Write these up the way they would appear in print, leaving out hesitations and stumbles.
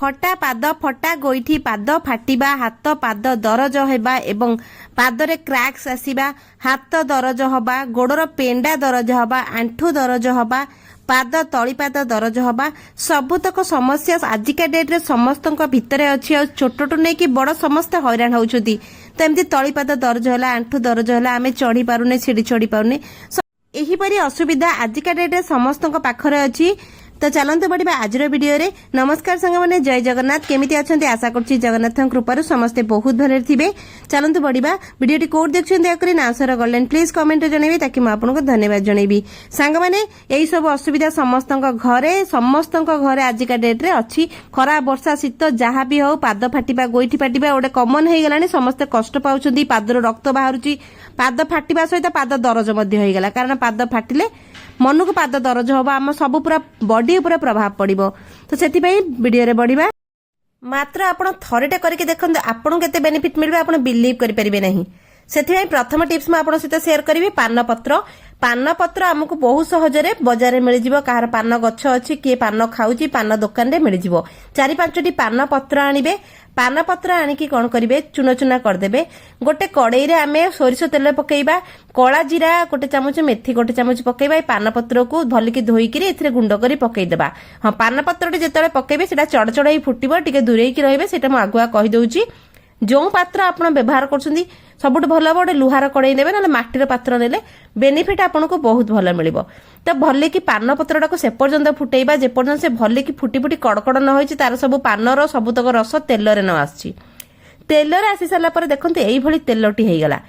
फटा पाद फटा गोईठी पाद फाटिबा हाथ पाद दरज हेबा एवं पादरे क्रैक्स आसीबा हाथ दरज हबा गोड़र पेंडा दरज हबा आंठू दरज हबा पाद तली पाद दरज हबा सबुतक समस्या आजिका डेट रे समस्तक भितरे अछि और छोटटू नै कि बड़ समस्त हैरान होउछथि तो एमती तली पाद दरज होला आंठू दरज होला आमे चढ़ी पारुने सीढ़ी चढ़ी पारुने एही परी असुविधा आजिका डेट रे समस्तक पाखरे अछि। तो चलते बढ़िया आज वीडियो रे नमस्कार सांग मैंने जय जगन्नाथ केमिति अच्छा आशा करुच्ची जगन्नाथ कृपारू समस्ते बहुत भले थे। चलते बढ़िया वीडियो कौट देखते ना सर गलेन प्लीज कमेंट जनइबे ताकि मुझे धन्यवाद जनइबी सांग मैंने यही सब असुविधा समस्त घरे आजिका डेट रे अच्छी खरा वर्षा शीत जहाँ भी हो पाद फाटिबा गोईठी फाटिबा गोटे कमन हो गलानी समस्ते कष्ट पाउछ पादर रक्त बाहर पाद फाटिबा सहित पाद दरज होगा कारण पाद फाटिले मन को पाद दरज हम आम सब पूरा बॉडी पूरा प्रभाव पड़ो तो से वीडियो रे बढ़िया मात्र आप थरटे करके देखते आपको केते बेनिफिट मिलबे आप बिलीव करि परिबे नहीं से प्रथम टिप्स मैं आपन सहित शेयर करी पान पत्र आमको बहुत सहजरे बजार में मिल कहार पान गछ अच्छी किए पान खाऊची पान दुकान रे मिल जाव 4-5टी पान पत्र आणिबे पान पत्र आनिकी कौन करेंगे चूना चूना करदे गोटे कड़ई रे आमे सोरिष तेल पकेबा कला जीरा गोटे चामच मेथी गोटे चामच पकेबा पान पत्र को भलिकी धोईकी एथिरे गुंड करी पकेदेबा हाँ पान पत्र जेतेबेले पकेबे सेटा चढ़ चढ़ फुटिबो टिके दूरेकी रहिबे सेटा मु आगुआ कहि दउची जो पात्र आप व्यवहार कर सबुठ भल हम गोटे लुहार कड़ई ने ना माटीर पात्र ने बेनिफिट आपको बहुत भल मिल तो भले कि पान पत्रटा को से पर्यंत फुटेबा जेपर्यंत से भले कि फुटी फुटी कड़कड़ न हो तार सब पानर सबुतक रस तेल रे न आसी तेल रे आसी सारा पर देखते यही तेलटी होगला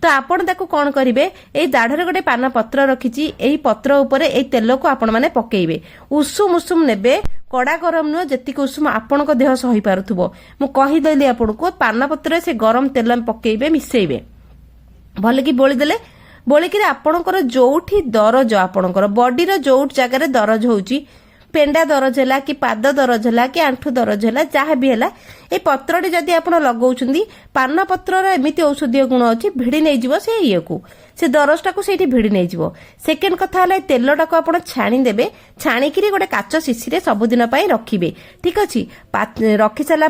तो आपण ताकू कौन करेंगे यही दाढ़ गोटे पान पत्र रखी यही पत्र उपरे यही तेल को आपण मैंने पकेबे उषुम उषुम नेबे कड़ा गरम नुह जी उषुम आपण देह सही पारुथुबो मु कहीदेली आपको पान पत्र से गरम तेल पकेबे मिसेबे भले कि बोलीदेले बोलिकी आपणकर जोठी दरज आपणकर बॉडीर जो जगार दरज होउची पेंडा दरज है कि पाद दरज है कि आंठू दरज है जहाँ भी है ये पत्रटी जदि आप लगाउछंदी पान पत्रर एमिति औषधीय गुण अच्छी भिड़ी नहीं से ये को से दरजटा को सेठी भिड़ी नहीं सेकेंड कथा है तेलटा को आप छाणीदेवे छाणिकी गोटे काच शिशी सबुदिन रखिबे ठीक अच्छी रखी सारा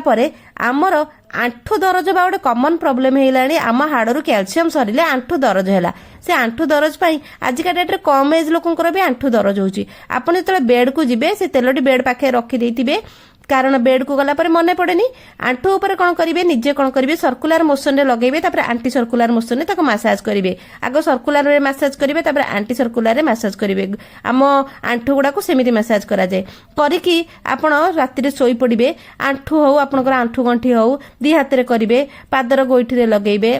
आमर आंठू दरज बा गोटे कमन प्रोब्लेम है आम हाड़ू कैल्शियम सरिले आंठू दरज है से आंठू दरज आजिका डेट रे कम एज लोकंकर भी आंठू दरज होची आपण जेतले बेड को जिबे से तेलटी बेड पाखे रखी देइथिबे कारण बेड को गला पर मन पड़ेनी आंठू ऊपर कौन करेंगे निजे कौन करेंगे सर्कुलर मोशन रे लगेबे तापर आंटी सर्कुलर मोशन रे ताको मसाज करेंगे आगो सर्कुलर रे मसाज करेंगे तापर आंटी सर्कुलर रे मसाज करेंगे आम आंठू गुड़ा को सेमिति मसाज करा जाए करिकी आपण राति रे सोई पड़िबे आंठू हो आपनकर आंठू गंठी हो दी हाथ रे करेंगे पादर गोइठी रे लगेबे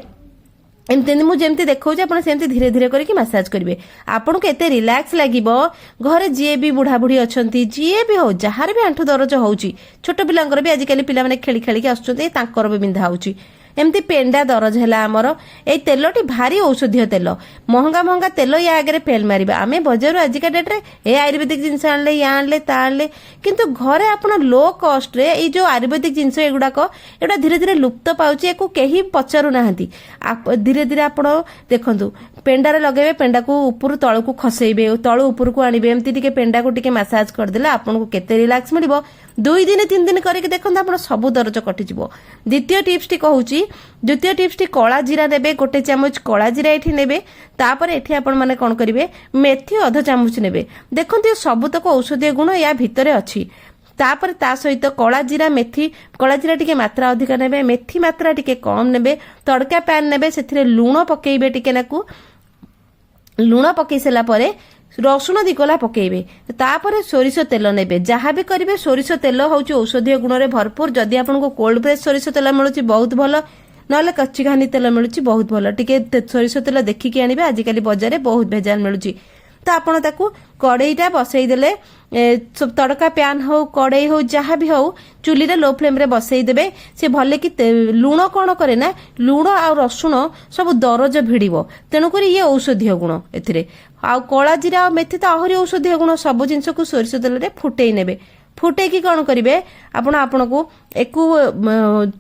एमती मुझे देखा सेमती धीरे धीरे करके मसाज करेंगे आपन को एते रिलैक्स लागिबो घरे जी भी बुढ़ा बुढ़ी अच्छा जी भी हो जार भी आंठू दरज होउची छोट पिलांकर भी आजिकल पिला माने खेली खेलिकी आसुचंती तांकर भी बिंधा होउची एमती पेंडा दरज है आमर ए तेलटी भारी औषधीय तेल महंगा महंगा तेल या आगे फेल मारिबा आमे बजार आजिका डेट रे ए आयुर्वेदिक जिनस आनले या आनले ता आनले किंतु घरे आपण लो कॉस्ट रे ए जो आयुर्वेदिक जिनस एगुडाक एटा धीरे धीरे लुप्त पाउची एको केही पचारु नाहंती धीरे धीरे आपण देखंतु पेंडारे लगेबे पेंडा को ऊपर तळ को खसेइबे तळ ऊपर को आनिबे एमती टिके पेंडा को टिके मसाज कर देला आपण को केते रिलैक्स मिलिबो 2 दिन 3 दिन करके देखंतु आपण सब दरज कटि जिवो द्वितीय टिप्स टी कहूची द्वितीय टिप्स टी कला जीरा नेबे गोटे चामच कला जीरा एठी नेबे तापर एठी आपण माने कोन करिवे मेथी आधा चामच नेबे देखंतु सबुतक औषधीय गुण या भितरे अछि तापर ता सहित कला जीरा टिके मात्रा अधिक नेबे मेथी मात्रा टिके कम नेबे तड़का पैन नेबे सेथिरे लूण पकेइबे टिके नाकू लूण पकई सारा परे रसुण दिकोला पकेइबे तापर सोरिष तेल नेबे जहाँ भी करेंगे सोरिष तेल हूँ औषधीय गुण में भरपूर जदि आपको कोल्ड प्रेस सोरिष तेल मिलूँ बहुत भल ना कच्ची घानी तेल मिलूँ बहुत भल टिके सोरिष तेल देखिकी आनिबे आजिकल बजार बहुत भेजाल मिलूँ तो आपण ताकू कड़ईटा बसईदेले तड़का प्यान हो कड़ई हो जहाँ भी हो चुली रे लो फ्लेम रे बसईदेवे से भले कि लुण कौन करे ना लुण आ रसुण सब दरज भिड़ब तेणुक ये औषधीय गुण एथिरे आ कला जीरा आ मेथी तो आहरी औषधीय गुण सब जिनस को सोरिष तेल रे फुटई नेबे फुटेकी कौन करेंगे आपण को एक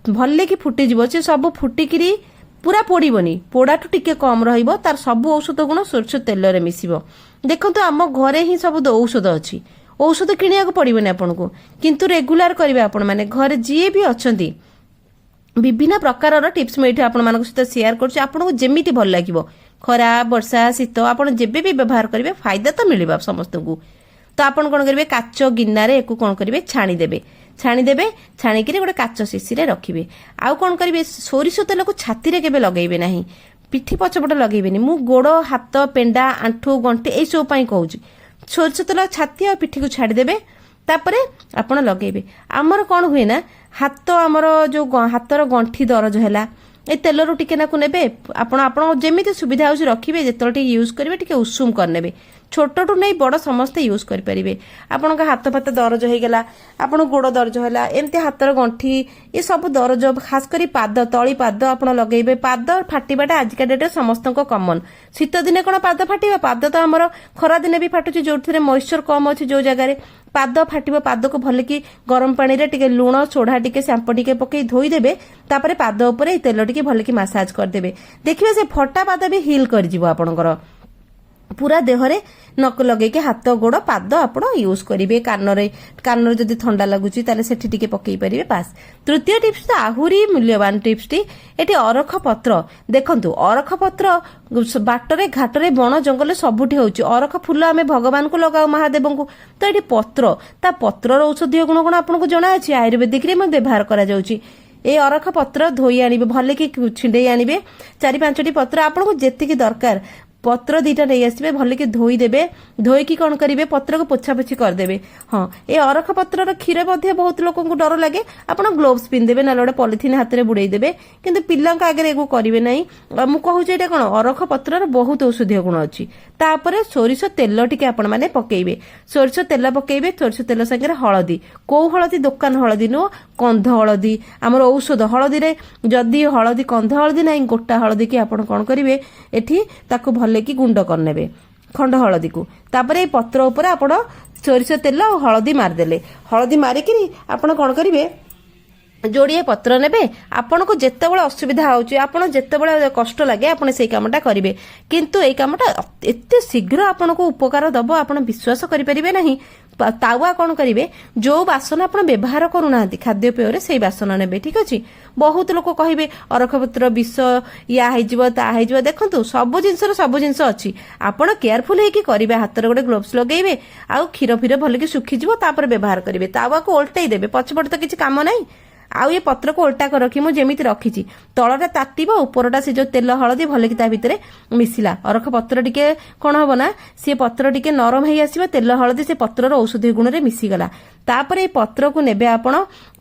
भले कि फुटीज से सब फुटिकी पूरा पोड़बनी पोड़ाठू टिके कम रर सब औषध गुण सोरिष तेल रे मिसिबो देखो आम घरे ही सब औषध अच्छी ଔଷଧ କିଣିବାକୁ ପଡ଼ିବନି ଆପଣଙ୍କୁ। କିନ୍ତୁ ରେଗୁଲାର କରିବେ ଆପଣ ମାନେ ଘରେ ଯିଏ ବି ଅଛନ୍ତି। ବିଭିନ୍ନ ପ୍ରକାରର ଟିପ୍ସ ମୁଁ ଏଇଠି ଆପଣମାନଙ୍କ ସହିତ ସେୟାର କରୁଛି, ଆପଣଙ୍କୁ ଯେମିତି ଭଲ ଲାଗିବ। ଖରା ବର୍ଷା ଶୀତ ଆପଣ ଯେବେ ବି ବ୍ୟବହାର କରିବେ ଫାଇଦା ତ ମିଳିବ ସମସ୍ତଙ୍କୁ। ତ ଆପଣ କ'ଣ କରିବେ, କାଚ ଗିନାରେ ୟାକୁ କ'ଣ କରିବେ, ଛାଣିଦେବେ। ଛାଣିକିରି ଗୋଟେ କାଚ ଶିଶିରେ ରଖିବେ। ଆଉ କ'ଣ କରିବେ, ସୋରିଷ ତେଲକୁ ଛାତିରେ କେବେ ଲଗେଇବେ ନାହିଁ, ପିଠି ପଛପଟେ ଲଗେଇବେନି। ମୁଁ ଗୋଡ଼ ହାତ ପେଣ୍ଡା ଆଣ୍ଠୁ ଗଣ୍ଠି ଏଇସବୁ ପାଇଁ କହୁଛି। ସୋରିଷ ତେଲ ଛାତି ଆଉ ପିଠିକୁ ଛାଡ଼ିଦେବେ, ତାପରେ ଆପଣ ଲଗେଇବେ। ଆମର କ'ଣ ହୁଏ ନା, ଆମର ଯୋଉ ହାତର ଗଣ୍ଠି ଦରଜ ହେଲା, এই ତେଲରୁ ଟିକେ ନାକୁ ନେବେ ଆପଣ, ଆପଣଙ୍କ ଯେମିତି ସୁବିଧା ହେଉଛି ରଖିବେ। ଯେତେବେଳେ ଟିକେ ୟୁଜ୍ କରିବେ ଟିକେ ଉଷୁମ କରିନେବେ। ଛୋଟଠୁ ନେଇ ବଡ଼ ସମସ୍ତେ ୟୁଜ୍ କରିପାରିବେ। ଆପଣଙ୍କ ହାତ ଫାତ ଦରଜ ହେଇଗଲା, ଆପଣଙ୍କ ଗୋଡ଼ ଦରଜ ହେଲା, ଏମିତି ହାତର ଗଣ୍ଠି ଏସବୁ ଦରଜ, ଖାସ କରି ପାଦ ତଳି ପାଦ ଆପଣ ଲଗେଇବେ। ପାଦ ଫାଟିବାଟା ଆଜିକା ଡେଟ୍ରେ ସମସ୍ତଙ୍କ କମନ୍। ଶୀତ ଦିନେ କ'ଣ ପାଦ ଫାଟିବ? ପାଦ ତ ଆମର ଖରା ଦିନେ ବି ଫାଟୁଛି, ଯୋଉଥିରେ ମଏଶ୍ଚର କମ୍ ଅଛି ଯୋଉ ଜାଗାରେ ପାଦ ଫାଟିବ। ପାଦକୁ ଭଲକି ଗରମ ପାଣିରେ ଟିକେ ଲୁଣ ସୋଢା ଟିକେ ସାମ୍ପୁ ଟିକେ ପକେଇ ଧୋଇଦେବେ। ତାପରେ ପାଦ ଉପରେ ଏଇ ତେଲ ଟିକେ ଭଲକି ମାସାଜ କରିଦେବେ। ଦେଖିବେ ସେ ଫଟା ପାଦ ବି ହିଲ୍ କରିଯିବ ଆପଣଙ୍କର। ପୁରା ଦେହରେ ନକ ଲଗେଇକି ହାତ ଗୋଡ଼ ପାଦ ଆପଣ ୟୁଜ୍ କରିବେ। କାନରେ ଯଦି ଥଣ୍ଡା ଲାଗୁଛି ତାହେଲେ ସେଠି ଟିକେ ପକେଇ ପାରିବେ। ବାସ୍। ତୃତୀୟ ଟିପ୍ସ ତ ଆହୁରି ମୂଲ୍ୟବାନ ଟିପ୍ସଟି, ଏଠି ଅରଖ ପତ୍ର। ଦେଖନ୍ତୁ ଅରଖ ପତ୍ର ବାଟରେ ଘାଟରେ ବଣ ଜଙ୍ଗଲ ସବୁଠି ହେଉଛି। ଅରଖ ଫୁଲ ଆମେ ଭଗବାନଙ୍କୁ ଲଗାଉ ମହାଦେବଙ୍କୁ। ତ ଏଠି ପତ୍ର, ତା ପତ୍ରର ଔଷଧୀୟ ଗୁଣ କ'ଣ ଆପଣଙ୍କୁ ଜଣାଅଛି? ଆୟୁର୍ବେଦିକରେ ମଧ୍ୟ ବ୍ୟବହାର କରାଯାଉଛି। এই ଅରଖ ପତ୍ର ଧୋଇ ଆଣିବେ, ଭଲକି ଛିଣ୍ଡେଇ ଆଣିବେ। 4-5ଟି ପତ୍ର ଆପଣଙ୍କୁ ଯେତିକି ଦରକାର ପତ୍ର 2ଟା ନେଇ ଆସିବେ, ଭଲକି ଧୋଇଦେବେ। ଧୋଇକି କ'ଣ କରିବେ, ପତ୍ରକୁ ପୋଛାପୋଛି କରିଦେବେ। ହଁ, ଏ ଅରଖ ପତ୍ରର କ୍ଷୀର ମଧ୍ୟ ବହୁତ ଲୋକଙ୍କୁ ଡର ଲାଗେ। ଆପଣ ଗ୍ଲୋଭ୍ସ ପିନ୍ଧିଦେବେ, ନହେଲେ ଗୋଟେ ପଲିଥିନ୍ ହାତରେ ବୁଡେଇ ଦେବେ। କିନ୍ତୁ ପିଲାଙ୍କ ଆଗରେ ଏକୁ କରିବେ ନାହିଁ। ମୁଁ କହୁଛି ଏଇଟା କ'ଣ, ଅରଖ ପତ୍ରର ବହୁତ ଔଷଧୀୟ ଗୁଣ ଅଛି। ତାପରେ ସୋରିଷ ତେଲ ଟିକେ ଆପଣ ମାନେ ପକେଇବେ। ସୋରିଷ ତେଲ ପକେଇବେ, ସୋରିଷ ତେଲ ସାଙ୍ଗରେ ହଳଦୀ। କୋଉ ହଳଦୀ? ଦୋକାନ ହଳଦୀ ନୁହଁ, କନ୍ଧ ହଳଦୀ, ଆମର ଔଷଧ ହଳଦୀରେ। ଯଦି ହଳଦୀ କନ୍ଧ ହଳଦୀ ନାହିଁ, ଗୋଟା ହଳଦୀ କି ଆପଣ କ'ଣ କରିବେ, ଏଠି ତାକୁ ଭଲକି ଗୁଣ୍ଡ କରିନେବେ ଖଣ୍ଡ ହଳଦୀକୁ। ତାପରେ এই ପତ୍ର ଉପରେ ଆପଣ ସୋରିଷ ତେଲ ଆଉ ହଳଦୀ ମାରିଦେଲେ। ହଳଦୀ ମାରିକିରି ଆପଣ କ'ଣ କରିବେ, ଯୋଡ଼ିଏ ପତ୍ର ନେବେ। ଆପଣଙ୍କୁ ଯେତେବେଳେ ଅସୁବିଧା ହେଉଛି, ଆପଣ ଯେତେବେଳେ କଷ୍ଟ ଲାଗେ ଆପଣ ସେଇ କାମଟା କରିବେ। କିନ୍ତୁ ଏଇ କାମଟା ଏତେ ଶୀଘ୍ର ଆପଣଙ୍କୁ ଉପକାର ଦେବ ଆପଣ ବିଶ୍ୱାସ କରିପାରିବେ ନାହିଁ। ତାୱା କ'ଣ କରିବେ, ଯୋଉ ବାସନ ଆପଣ ବ୍ୟବହାର କରୁନାହାନ୍ତି ଖାଦ୍ୟପେୟରେ ସେଇ ବାସନ ନେବେ। ଠିକ୍ ଅଛି। ବହୁତ ଲୋକ କହିବେ ଅରଖ ପତ୍ର ବିଷ, ୟା ହେଇଯିବ ତା ହେଇଯିବ। ଦେଖନ୍ତୁ ସବୁ ଜିନିଷର ସବୁ ଜିନିଷ ଅଛି। ଆପଣ କେୟାରଫୁଲ ହେଇକି କରିବେ। ହାତରେ ଗୋଟେ ଗ୍ଲୋଭ୍ସ ଲଗେଇବେ, ଆଉ କ୍ଷୀର ଫିର ଭଲକି ଶୁଖିଯିବ, ତାପରେ ବ୍ୟବହାର କରିବେ। ତାୱାକୁ ଓଲଟେଇ ଦେବେ, ପଛପଟେ ତ କିଛି କାମ ନାହିଁ। ଆଉ ଏ ପତ୍ରକୁ ଓଲଟା କରି ରଖି ମୁଁ ଯେମିତି ରଖିଛି, ତଳଟା ତାତିବ, ଉପରଟା ସେ ଯୋଉ ତେଲ ହଳଦୀ ଭଲକି ତା ଭିତରେ ମିଶିଲା। ଅରଖ ପତ୍ର ଟିକେ କ'ଣ ହବ ନା, ସେ ପତ୍ର ଟିକେ ନରମ ହେଇ ଆସିବ। ତେଲ ହଳଦୀ ସେ ପତ୍ରର ଔଷଧୀୟ ଗୁଣରେ ମିଶିଗଲା। ତାପରେ এই ପତ୍ରକୁ ନେବେ ଆପଣ।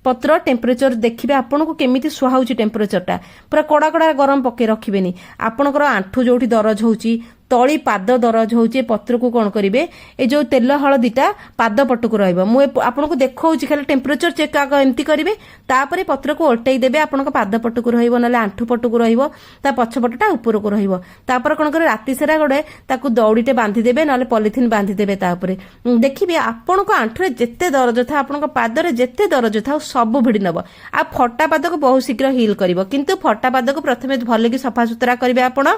ପତ୍ର ଟେମ୍ପରେଚର ଦେଖିବେ ଆପଣଙ୍କୁ କେମିତି ସୁହାଉଛି ଟେମ୍ପରେଚରଟା। ପୁରା କଡ଼ା କଡ଼ା ଗରମ ପକେଇ ରଖିବେନି। ଆପଣଙ୍କର ଆଣ୍ଠୁ ଯୋଉଠି ଦରଜ ହେଉଛି, ତଳି ପାଦ ଦରଜ ହେଉଛି, ଏ ପତ୍ରକୁ କ'ଣ କରିବେ, ଏ ଯୋଉ ତେଲ ହଳଦୀଟା ପାଦ ପଟକୁ ରହିବ। ମୁଁ ଆପଣଙ୍କୁ ଦେଖଉଛି ଖାଲି ଟେମ୍ପରେଚର ଚେକ୍ ଆଗ ଏମିତି କରିବେ। ତାପରେ ପତ୍ରକୁ ଓଲଟେଇ ଦେବେ। ଆପଣଙ୍କ ପାଦ ପଟକୁ ରହିବ, ନହେଲେ ଆଣ୍ଠୁ ପଟକୁ ରହିବ, ତା ପଛପଟଟା ଉପରକୁ ରହିବ। ତାପରେ କ'ଣ କରିବେ, ରାତି ସାରା ଗୋଟେ ତାକୁ ଦଉଡ଼ିଟେ ବାନ୍ଧିଦେବେ, ନହେଲେ ପଲିଥିନ୍ ବାନ୍ଧିଦେବେ। ତା ଉପରେ ଦେଖିବେ ଆପଣଙ୍କ ଆଣ୍ଠୁରେ ଯେତେ ଦରଜ ଥାଉ, ଆପଣଙ୍କ ପାଦରେ ଯେତେ ଦରଜ ଥାଉ ସବୁ ଭିଡ଼ି ନେବ। ଆଉ ଫଟା ପାଦକୁ ବହୁତ ଶୀଘ୍ର ହିଲ୍ କରିବ। କିନ୍ତୁ ଫଟା ପାଦକୁ ପ୍ରଥମେ ଭଲକି ସଫାସୁତୁରା କରିବେ ଆପଣ।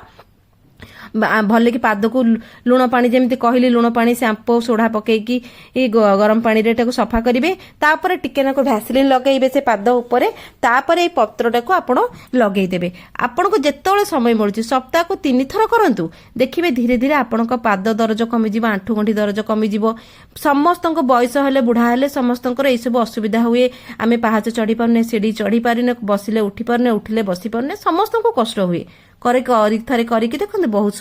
ଭଲକି ପାଦକୁ ଲୁଣ ପାଣି, ଯେମିତି କହିଲି ଲୁଣ ପାଣି ସାମ୍ପୁ ସୋଢା ପକେଇକି ଗରମ ପାଣିରେ ତାକୁ ସଫା କରିବେ। ତାପରେ ଟିକେ ନାକୁ ଭ୍ୟାସଲିନ୍ ଲଗେଇବେ ସେ ପାଦ ଉପରେ। ତାପରେ এই ପତ୍ରଟାକୁ ଆପଣ ଲଗେଇଦେବେ। ଆପଣଙ୍କୁ ଯେତେବେଳେ ସମୟ ମିଳୁଛି ସପ୍ତାହକୁ 3 ଥର କରନ୍ତୁ। ଦେଖିବେ ଧୀରେ ଧୀରେ ଆପଣଙ୍କ ପାଦ ଦରଜ କମିଯିବ, ଆଣ୍ଠୁ ଗଣ୍ଠି ଦରଜ କମିଯିବ। ସମସ୍ତଙ୍କ ବୟସ ହେଲେ, ବୁଢା ହେଲେ ସମସ୍ତଙ୍କର ଏଇସବୁ ଅସୁବିଧା ହୁଏ। ଆମେ ପାହାଚ ଚଢି ପାରୁନେ, ସିଢି ଚଢି ପାରୁନେ, ବସିଲେ ଉଠି ପାରୁନେ, ଉଠିଲେ ବସି ପାରୁନେ, ସମସ୍ତଙ୍କୁ କଷ୍ଟ ହୁଏ। ଥରେ କରିକି ଦେଖନ୍ତୁ, ବହୁତ